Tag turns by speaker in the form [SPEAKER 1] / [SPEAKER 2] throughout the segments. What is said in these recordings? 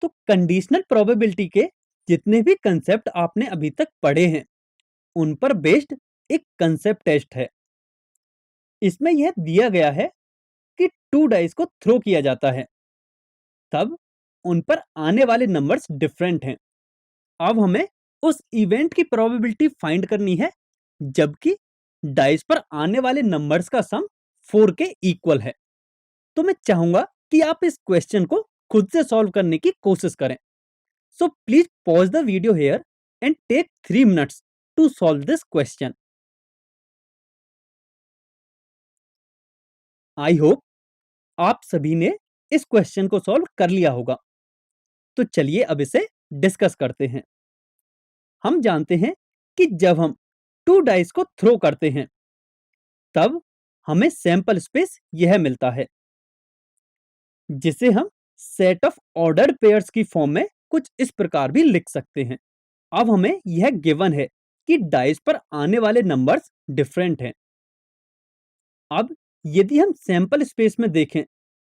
[SPEAKER 1] तो conditional probability के जितने भी कंसेप्ट आपने अभी तक पढ़े हैं, उन पर बेस्ड एक कंसेप्ट टेस्ट है। इसमें यह दिया गया है कि 2 डाइस को थ्रो किया जाता है, तब उन पर आने वाले नंबर्स डिफरेंट हैं। अब हमें उस इवेंट की प्रोबेबिलिटी फाइंड करनी है जबकि डाइस पर आने वाले नंबर्स का सम 4 के इक्वल है। तो मैं चाहूंगा कि आप इस क्वेश्चन को खुद से सॉल्व करने की कोशिश करें। So please pause the video here and take 3 minutes to solve this question. I hope आप सभी ने इस क्वेश्चन को सॉल्व कर लिया होगा। तो चलिए अब इसे डिस्कस करते हैं। हम जानते हैं कि जब हम 2 डाइस को थ्रो करते हैं, तब हमें सैंपल स्पेस यह मिलता है, जिसे हम सेट ऑफ ऑर्डर्ड पेयर्स की फॉर्म में कुछ इस प्रकार भी लिख सकते हैं। अब हमें यह गिवन है कि डाइस पर आने वाले नंबर्स डिफरेंट हैं। अब यदि हम सैंपल स्पेस में देखें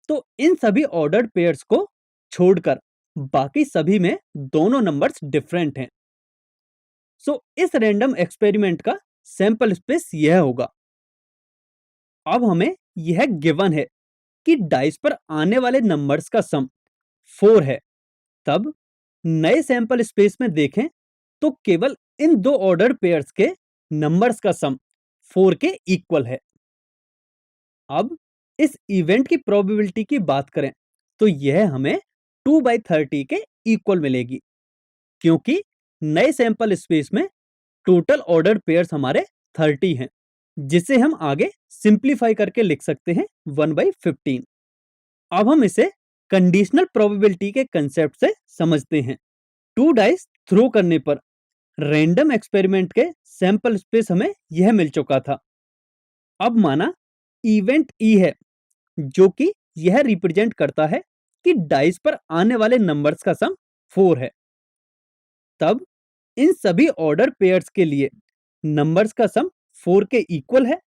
[SPEAKER 1] तो इन सभी ऑर्डर्ड पेयर्स को छोड़कर बाकी सभी में दोनों नंबर्स डिफरेंट हैं। सो इस रैंडम एक्सपेरिमेंट का सैंपल स्पेस यह होगा। अब हमें यह गिवन है कि डाइस पर आने वाले नंबर्स का सम 4 है, तब नए सैंपल स्पेस में देखें तो केवल इन दो ऑर्डर्ड पेयर्स के नंबर्स का सम 4 के इक्वल है। अब इस इवेंट की प्रोबेबिलिटी की बात करें तो यह हमें 2/30 के इक्वल मिलेगी, क्योंकि नए सैंपल स्पेस में टोटल ऑर्डर्ड पेयर्स हमारे 30 हैं, जिसे हम आगे सिंप्लीफाई करके लिख सकते हैं 1/15। अब हम इसे कंडीशनल प्रोबेबिलिटी के कंसेप्ट से समझते हैं। 2 डाइस थ्रो करने पर रैंडम एक्सपेरिमेंट के सैंपल स्पेस हमें यह मिल चुका था। अब माना इवेंट ई है, जो कि यह रिप्रेजेंट करता है कि डाइस पर आने वाले नंबर्स का सम 4 है, तब इन सभी ऑर्डर पेयर्स के लिए नंबर्स का सम 4 के इक्वल है।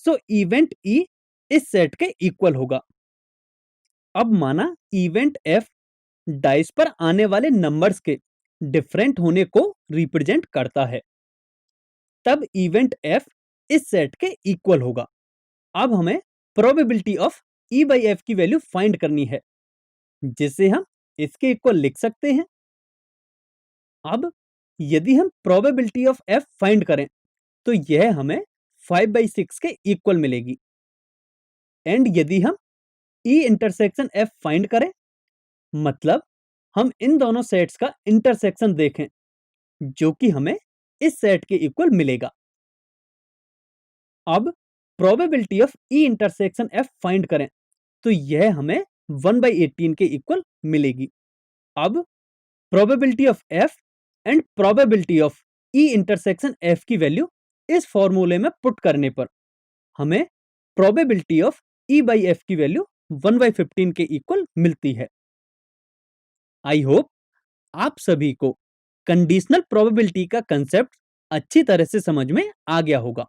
[SPEAKER 1] सो इवेंट ई इस सेट के इक्वल होगा। अब माना इवेंट एफ डाइस पर आने वाले नंबर्स के डिफरेंट होने को रिप्रेजेंट करता है, तब इवेंट एफ इस सेट के इक्वल होगा। अब हमें probability of E by F की वैल्यू फाइंड करनी है, जिसे हम इसके इक्वल लिख सकते हैं। अब यदि हम प्रोबेबिलिटी ऑफ एफ फाइंड करें तो यह हमें 5/6 के इक्वल मिलेगी। एंड यदि हम ई इंटरसेक्शन एफ फाइंड करें, मतलब हम इन दोनों सेट्स का इंटरसेक्शन देखें, जो कि हमें इस सेट के इक्वल मिलेगा। अब probability of E intersection F find करें तो यह हमें 1/18 के इक्वल मिलेगी। अब probability of F and probability of E intersection F की वैल्यू इस फॉर्मूले में पुट करने पर हमें probability of E by F की वैल्यू 1/15 के इक्वल मिलती है। आई होप आप सभी को कंडीशनल प्रोबेबिलिटी का कंसेप्ट अच्छी तरह से समझ में आ गया होगा।